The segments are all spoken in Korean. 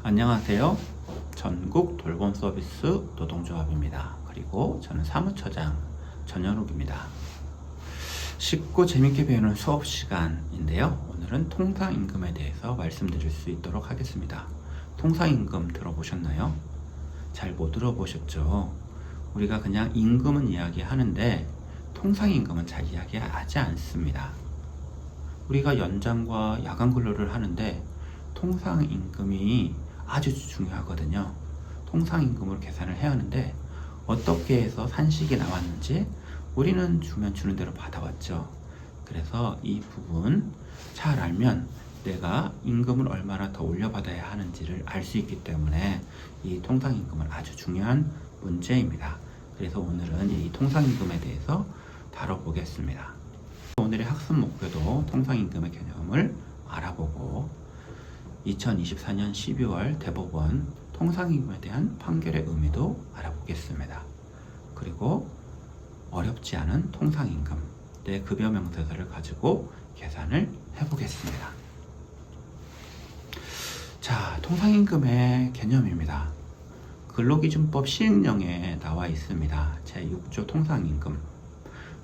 안녕하세요. 전국 돌봄 서비스 노동조합입니다. 그리고 저는 사무처장 전현욱입니다. 쉽고 재밌게 배우는 수업 시간인데요. 오늘은 통상임금에 대해서 말씀드릴 수 있도록 하겠습니다. 통상임금 들어보셨나요? 잘 못 들어보셨죠? 우리가 그냥 임금은 이야기하는데 통상임금은 잘 이야기하지 않습니다. 우리가 연장과 야간 근로를 하는데 통상임금이 아주 중요하거든요. 통상임금을 계산을 해야 하는데 어떻게 해서 산식이 나왔는지 우리는 주면 주는 대로 받아왔죠. 그래서 이 부분 잘 알면 내가 임금을 얼마나 더 올려받아야 하는지를 알 수 있기 때문에 이 통상임금은 아주 중요한 문제입니다. 그래서 오늘은 이 통상임금에 대해서 다뤄보겠습니다. 오늘의 학습 목표도 통상임금의 개념을 알아보고 2024년 12월 대법원 통상임금에 대한 판결의 의미도 알아보겠습니다. 그리고 어렵지 않은 통상임금, 내 급여 명세서를 가지고 계산을 해보겠습니다. 자, 통상임금의 개념입니다. 근로기준법 시행령에 나와 있습니다. 제6조 통상임금.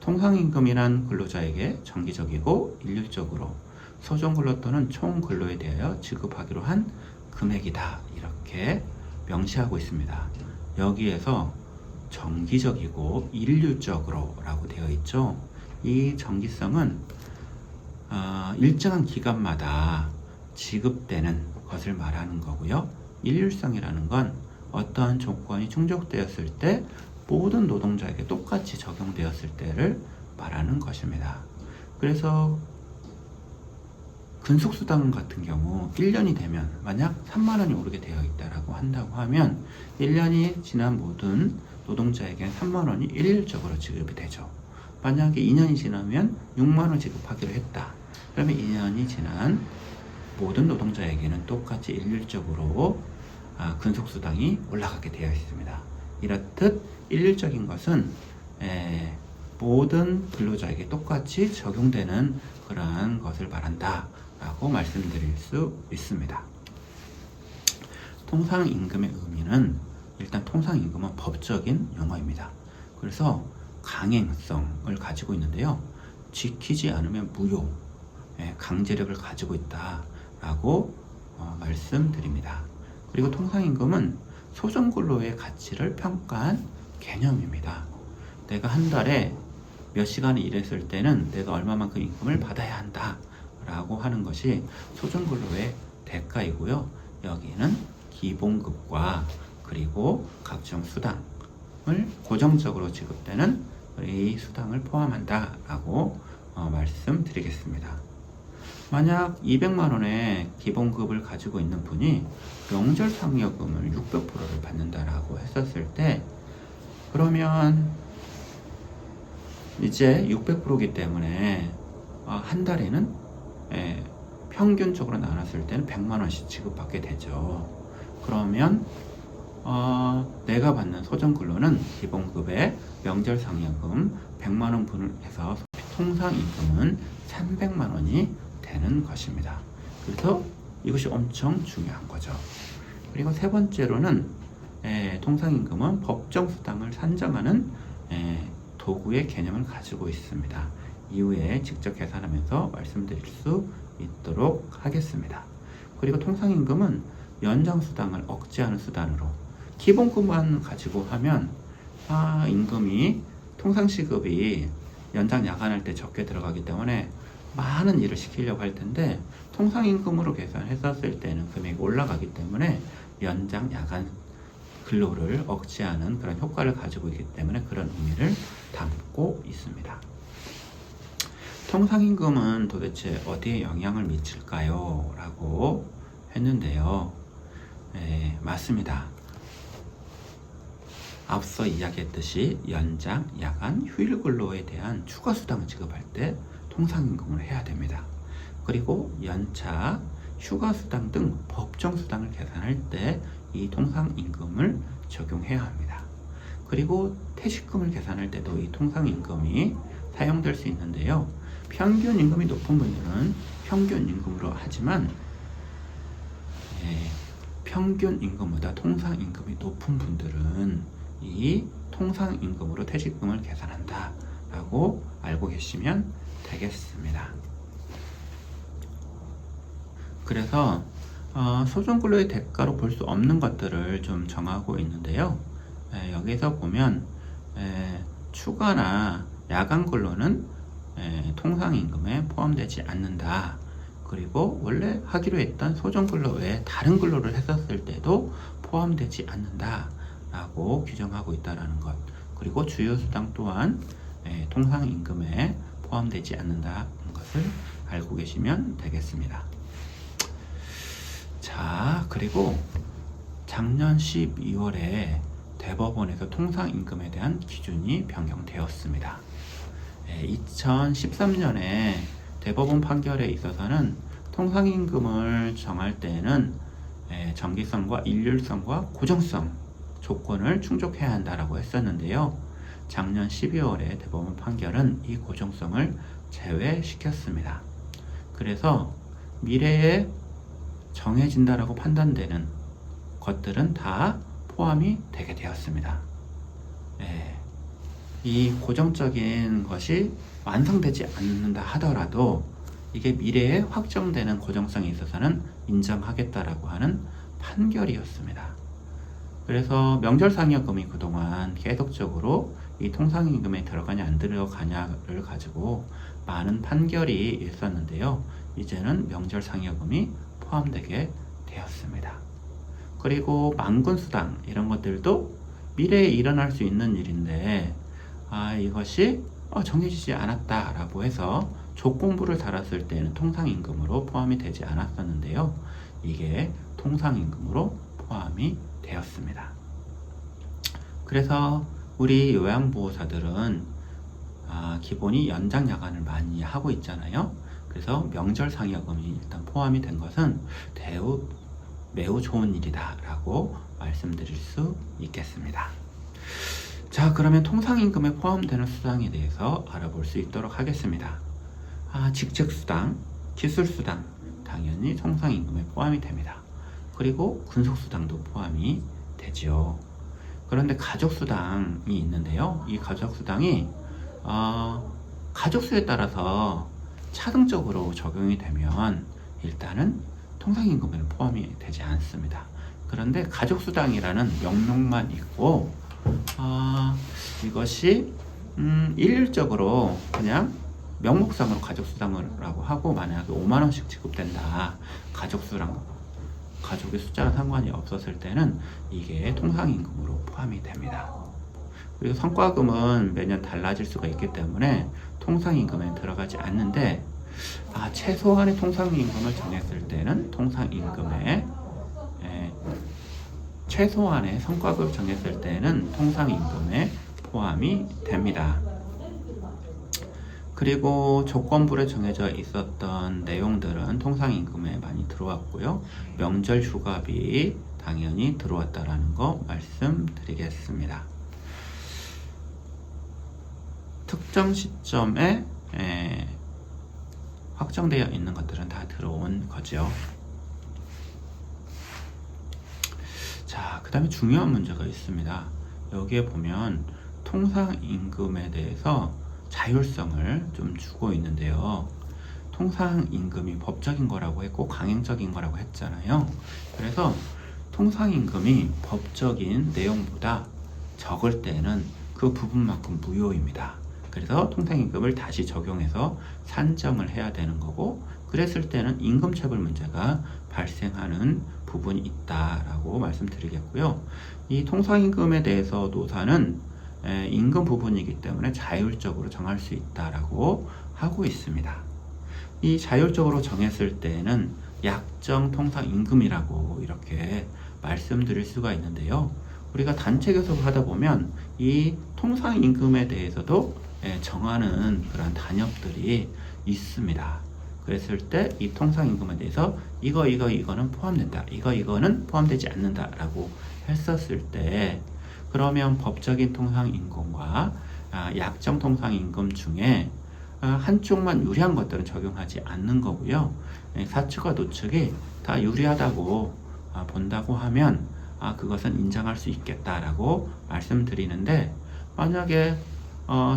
통상임금이란 근로자에게 정기적이고 일률적으로 소정근로 또는 총근로에 대하여 지급하기로 한 금액이다. 이렇게 명시하고 있습니다. 여기에서 정기적이고 일률적으로 라고 되어 있죠. 이 정기성은 일정한 기간마다 지급되는 것을 말하는 거고요. 일률성이라는 건 어떠한 조건이 충족되었을 때 모든 노동자에게 똑같이 적용되었을 때를 말하는 것입니다. 그래서 근속수당 같은 경우 1년이 되면 만약 3만원이 오르게 되어 있다고 한다고 하면 1년이 지난 모든 노동자에게 3만원이 일률적으로 지급이 되죠. 만약에 2년이 지나면 6만원 지급하기로 했다. 그러면 2년이 지난 모든 노동자에게는 똑같이 일률적으로 근속수당이 올라가게 되어 있습니다. 이렇듯 일률적인 것은 모든 근로자에게 똑같이 적용되는 그러한 것을 말한다 라고 말씀드릴 수 있습니다. 통상임금의 의미는 일단 통상임금은 법적인 용어입니다. 그래서 강행성을 가지고 있는데요. 지키지 않으면 무효, 강제력을 가지고 있다 라고 말씀드립니다. 그리고 통상임금은 소정근로의 가치를 평가한 개념입니다. 내가 한 달에 몇 시간을 일했을 때는 내가 얼마만큼 임금을 받아야 한다 라고 하는 것이 소정근로의 대가이고요. 여기는 기본급과 그리고 각종 수당을 고정적으로 지급되는 이 수당을 포함한다 라고 말씀드리겠습니다. 만약 200만원의 기본급을 가지고 있는 분이 명절 상여금을 600%를 받는다라고 했었을 때 그러면 이제 600%이기 때문에 한 달에는 평균적으로 나눴을 때는 100만원씩 지급받게 되죠. 그러면 내가 받는 소정근로는 기본급에 명절 상여금 100만원 분을 해서 통상임금은 300만원이 되는 것입니다. 그래서 이것이 엄청 중요한 거죠. 그리고 세 번째로는 통상임금은 법정수당을 산정하는 도구의 개념을 가지고 있습니다. 이후에 직접 계산하면서 말씀드릴 수 있도록 하겠습니다. 그리고 통상임금은 연장수당을 억제하는 수단으로 기본급만 가지고 하면 임금이 통상시급이 연장 야간할 때 적게 들어가기 때문에 많은 일을 시키려고 할 텐데 통상임금으로 계산했었을 때는 금액이 올라가기 때문에 연장 야간 근로를 억제하는 그런 효과를 가지고 있기 때문에 그런 의미를 담고 있습니다. 통상임금은 도대체 어디에 영향을 미칠까요? 라고 했는데요. 맞습니다. 앞서 이야기했듯이 연장, 야간, 휴일 근로에 대한 추가 수당을 지급할 때 통상임금을 해야 됩니다. 그리고 연차, 휴가 수당 등 법정 수당을 계산할 때 이 통상임금을 적용해야 합니다. 그리고 퇴직금을 계산할 때도 이 통상임금이 사용될 수 있는데요. 평균 임금이 높은 분들은 평균 임금으로 하지만 평균 임금보다 통상 임금이 높은 분들은 이 통상 임금으로 퇴직금을 계산한다 라고 알고 계시면 되겠습니다. 그래서 소정근로의 대가로 볼 수 없는 것들을 좀 정하고 있는데요. 여기서 보면 추가나 야간 근로는 통상임금에 포함되지 않는다. 그리고 원래 하기로 했던 소정근로 외에 다른 근로를 했었을 때도 포함되지 않는다 라고 규정하고 있다는 것. 그리고 주요수당 또한 통상임금에 포함되지 않는다는 것을 알고 계시면 되겠습니다. 자, 그리고 작년 12월에 대법원에서 통상임금에 대한 기준이 변경되었습니다. 2013년에 대법원 판결에 있어서는 통상임금을 정할 때에는 정기성과 일률성과 고정성 조건을 충족해야 한다라고 했었는데요. 작년 12월에 대법원 판결은 이 고정성을 제외시켰습니다. 그래서 미래에 정해진다라고 판단되는 것들은 다 포함이 되게 되었습니다. 이 고정적인 것이 완성되지 않는다 하더라도 이게 미래에 확정되는 고정성에 있어서는 인정하겠다라고 하는 판결이었습니다. 그래서 명절상여금이 그동안 계속적으로 이 통상임금에 들어가냐 안 들어가냐를 가지고 많은 판결이 있었는데요. 이제는 명절상여금이 포함되게 되었습니다. 그리고 만군수당 이런 것들도 미래에 일어날 수 있는 일인데 이것이 정해지지 않았다라고 해서 조건부를 달았을 때는 통상임금으로 포함이 되지 않았었는데요. 이게 통상임금으로 포함이 되었습니다. 그래서 우리 요양보호사들은 기본이 연장야간을 많이 하고 있잖아요. 그래서 명절상여금이 일단 포함이 된 것은 매우 좋은 일이다 라고 말씀드릴 수 있겠습니다. 자, 그러면 통상임금에 포함되는 수당에 대해서 알아볼 수 있도록 하겠습니다. 직책수당, 기술수당 당연히 통상임금에 포함이 됩니다. 그리고 근속수당도 포함이 되죠. 그런데 가족수당이 있는데요. 이 가족수당이 가족수에 따라서 차등적으로 적용이 되면 일단은 통상임금에는 포함이 되지 않습니다. 그런데 가족수당이라는 명목만 있고 이것이 일률적으로 그냥 명목상으로 가족수당이라고 하고 만약에 5만원씩 지급된다. 가족의 숫자랑 상관이 없었을 때는 이게 통상임금으로 포함이 됩니다. 그리고 성과금은 매년 달라질 수가 있기 때문에 통상임금에 들어가지 않는데 최소한의 통상임금을 정했을 때는 통상임금에 최소한의 성과급을 정했을 때는 통상임금에 포함이 됩니다. 그리고 조건부에 정해져 있었던 내용들은 통상임금에 많이 들어왔고요. 명절 휴가비 당연히 들어왔다라는 거 말씀드리겠습니다. 특정 시점에 확정되어 있는 것들은 다 들어온 거죠. 자, 그 다음에 중요한 문제가 있습니다. 여기에 보면 통상임금에 대해서 자율성을 좀 주고 있는데요. 통상임금이 법적인 거라고 했고 강행적인 거라고 했잖아요. 그래서 통상임금이 법적인 내용보다 적을 때는 그 부분만큼 무효입니다. 그래서 통상임금을 다시 적용해서 산정을 해야 되는 거고, 그랬을 때는 임금체불 문제가 발생하는 부분이 있다라고 말씀드리겠고요. 이 통상임금에 대해서 노사는 임금 부분이기 때문에 자율적으로 정할 수 있다라고 하고 있습니다. 이 자율적으로 정했을 때는 약정 통상임금이라고 이렇게 말씀드릴 수가 있는데요. 우리가 단체 교섭을 하다 보면 이 통상임금에 대해서도 정하는 그런 단협들이 있습니다. 그랬을 때 이 통상임금에 대해서 이거는 포함된다, 이거는 포함되지 않는다 라고 했었을 때, 그러면 법적인 통상임금과 약정 통상임금 중에 한쪽만 유리한 것들은 적용하지 않는 거고요. 사측과 노측이 다 유리하다고 본다고 하면 그것은 인정할 수 있겠다라고 말씀드리는데, 만약에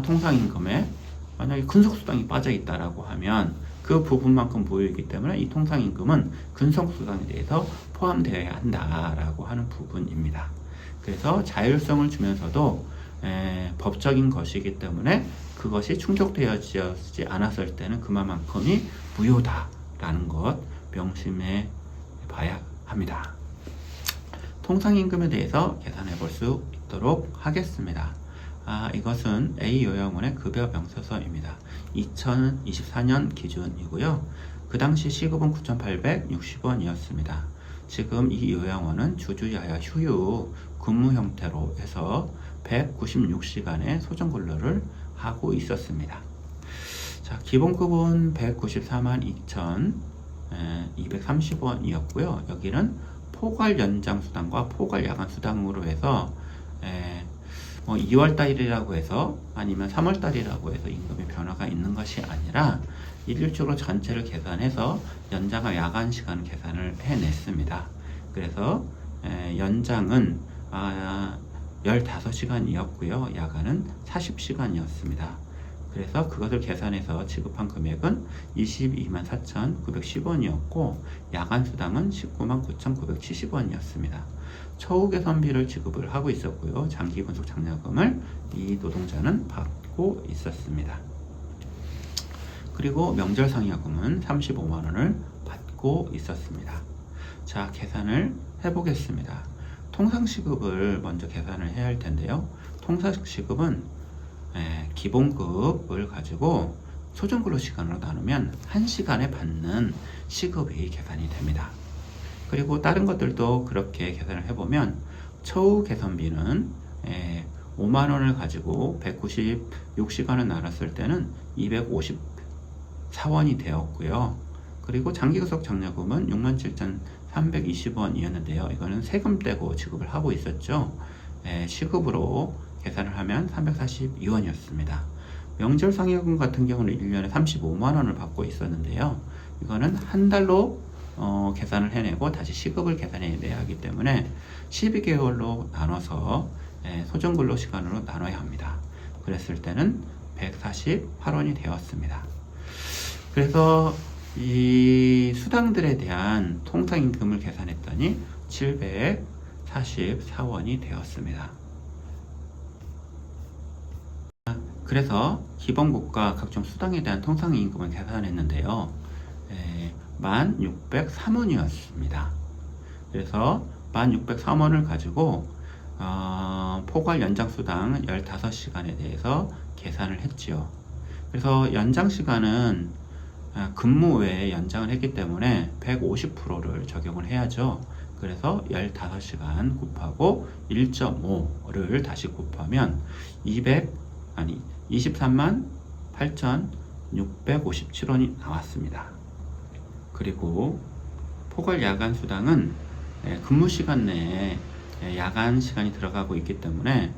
통상임금에 만약에 근속수당이 빠져 있다라고 하면 그 부분만큼 보이기 때문에 이 통상임금은 근속수당에 대해서 포함되어야 한다라고 하는 부분입니다. 그래서 자율성을 주면서도 법적인 것이기 때문에 그것이 충족되어지지 않았을 때는 그만큼이 무효다라는 것 명심해 봐야 합니다. 통상임금에 대해서 계산해 볼 수 있도록 하겠습니다. 이것은 A 요양원의 급여 명세서입니다. 2024년 기준이고요. 그 당시 시급은 9,860원이었습니다. 지금 이 요양원은 주주야야 휴유 근무 형태로 해서 196시간의 소정근로를 하고 있었습니다. 자, 기본급은 194만 2,230원이었고요. 여기는 포괄 연장 수당과 포괄 야간 수당으로 해서 2월 달이라고 해서 아니면 3월 달이라고 해서 임금의 변화가 있는 것이 아니라 일률적으로 전체를 계산해서 연장과 야간 시간 계산을 해냈습니다. 그래서 연장은 15시간이었고요. 야간은 40시간이었습니다. 그래서 그것을 계산해서 지급한 금액은 22만 4,910원이었고 야간 수당은 19만 9,970원이었습니다. 처우 개선비를 지급을 하고 있었고요. 장기 근속 장려금을 이 노동자는 받고 있었습니다. 그리고 명절 상여금은 35만 원을 받고 있었습니다. 자, 계산을 해보겠습니다. 통상시급을 먼저 계산을 해야 할 텐데요. 통상시급은 기본급을 가지고 소정근로시간으로 나누면 1시간에 받는 시급이 계산이 됩니다. 그리고 다른 것들도 그렇게 계산을 해보면 처우 개선비는 5만원을 가지고 196시간을 나눴을 때는 254원이 되었고요. 그리고 장기근속 장려금은 67,320원이었는데요. 이거는 세금 떼고 지급을 하고 있었죠. 시급으로 계산을 하면 342원이었습니다. 명절 상여금 같은 경우는 1년에 35만원을 받고 있었는데요. 이거는 한 달로 계산을 해내고 다시 시급을 계산해내야 하기 때문에 12개월로 나눠서 소정근로 시간으로 나눠야 합니다. 그랬을 때는 148원이 되었습니다. 그래서 이 수당들에 대한 통상임금을 계산했더니 744원이 되었습니다. 그래서 기본급과 각종 수당에 대한 통상임금을 계산했는데요. 1,603원이었습니다. 그래서 1,603원을 가지고 포괄 연장수당 15시간에 대해서 계산을 했지요. 그래서 연장시간은 근무 외에 연장을 했기 때문에 150%를 적용을 해야죠. 그래서 15시간 곱하고 1.5를 다시 곱하면 23만 8,657원이 나왔습니다. 그리고 포괄 야간 수당은 근무 시간 내에 야간 시간이 들어가고 있기 때문에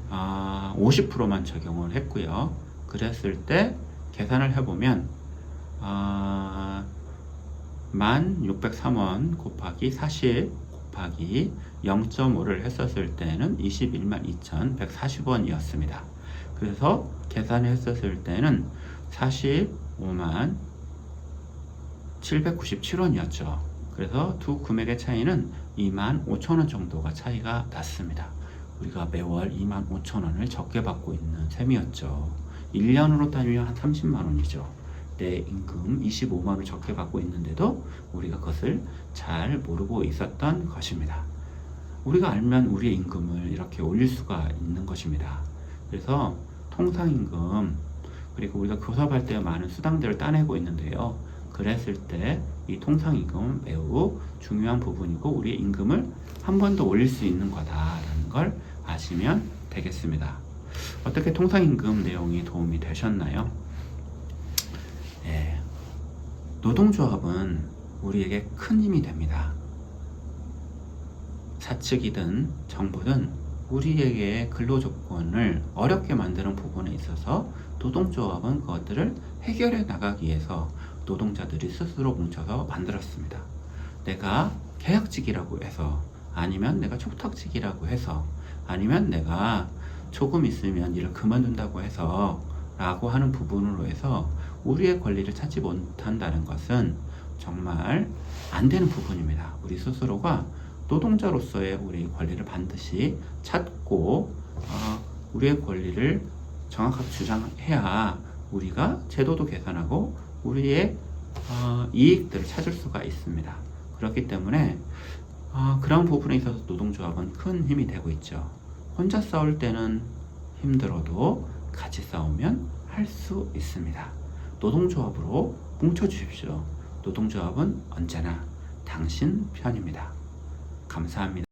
50%만 적용을 했고요. 그랬을 때 계산을 해보면 1,603원 곱하기 40 곱하기 0.5를 했었을 때는 21만 2,140원이었습니다. 그래서 계산을 했었을 때는 45만 797원이었죠. 그래서 두 금액의 차이는 2만 5천원 정도가 차이가 났습니다. 우리가 매월 2만 5천원을 적게 받고 있는 셈이었죠. 1년으로 따지면 한 30만원이죠. 내 임금 25만원을 적게 받고 있는데도 우리가 그것을 잘 모르고 있었던 것입니다. 우리가 알면 우리의 임금을 이렇게 올릴 수가 있는 것입니다. 그래서 통상임금, 그리고 우리가 교섭할 때 많은 수당들을 따내고 있는데요. 그랬을 때 이 통상임금은 매우 중요한 부분이고 우리의 임금을 한 번 더 올릴 수 있는 거다라는 걸 아시면 되겠습니다. 어떻게 통상임금 내용이 도움이 되셨나요? 노동조합은 우리에게 큰 힘이 됩니다. 사측이든 정부든 우리에게 근로조건을 어렵게 만드는 부분에 있어서 노동조합은 그것들을 해결해 나가기 위해서 노동자들이 스스로 뭉쳐서 만들었습니다. 내가 계약직이라고 해서, 아니면 내가 촉탁직이라고 해서, 아니면 내가 조금 있으면 일을 그만둔다고 해서 라고 하는 부분으로 해서 우리의 권리를 찾지 못한다는 것은 정말 안 되는 부분입니다. 우리 스스로가 노동자로서의 우리 권리를 반드시 찾고 우리의 권리를 정확하게 주장해야 우리가 제도도 개선하고 우리의 이익들을 찾을 수가 있습니다. 그렇기 때문에 그런 부분에 있어서 노동조합은 큰 힘이 되고 있죠. 혼자 싸울 때는 힘들어도 같이 싸우면 할 수 있습니다. 노동조합으로 뭉쳐주십시오. 노동조합은 언제나 당신 편입니다. 감사합니다.